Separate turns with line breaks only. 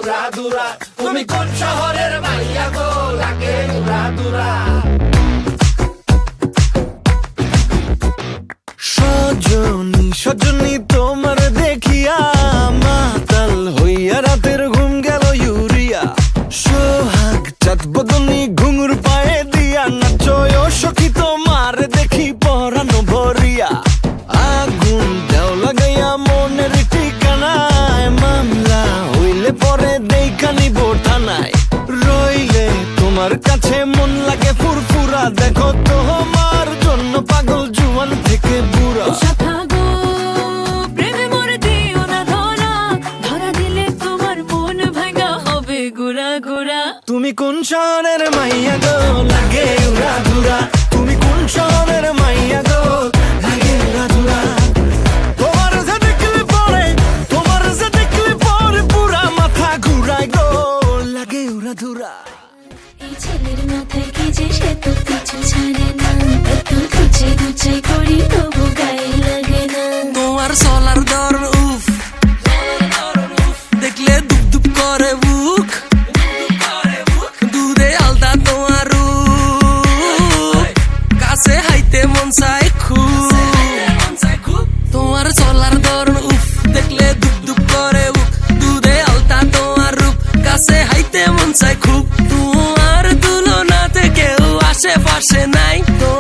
উড়া দুরা। তুমি কোন শহরের মাইয়া গো, লাগে উড়া দুরা।
সজনী সজনী তোমার দেখিয়া মাতাল হইয়া রাতের ঘুম গেল ইউরিয়া। সোহাগ চাঁদ বদনী ঘুঙুর পায়ে দিয়া নাচয় সখী তোমার দেখি পরানো ভরিয়া। আগুন দেও লাগাইয়া মনের ঠিকানায়, মামলা হইলে পরে দেখা নিব থানায়। রইলে তোমার কাছে মন লাগে ফুরফুরা, দেখো তোমার জন্য পাগল জুয়ান থেকে বুড়া। তুমি কোন শহরের মাইয়া গো, লাগে উড়া ধুরা। তুমি কোন শহরের মাইয়া গো, লাগে উড়া ধুরা। তোমার যে দেখলে পরে, তোমার যে দেখলে পরে পুরা মাথা ঘুরায় গো, লাগে উড়া ধুরা।
এই ছেলের মাথায় কি যে সে তো কিছু ছাড়ে না, এত খুঁজে খুঁজে করি তবু গায়ে লাগে না।
তোমার চলার দর উফ, দেখলে দুপ দুপ করে বুক, দূরে আলদা তোমার রূপ, কাছে হাইতে মন চাই খুব। তোমার চলার দর উফ, দেখলে দুপ দুপ করে বুক, দূরে আলদা তোমার রূপ, কাছে হাইতে মন চাই খুব। তোমার তুলনাতে কেউ আশেপাশে নাই তো।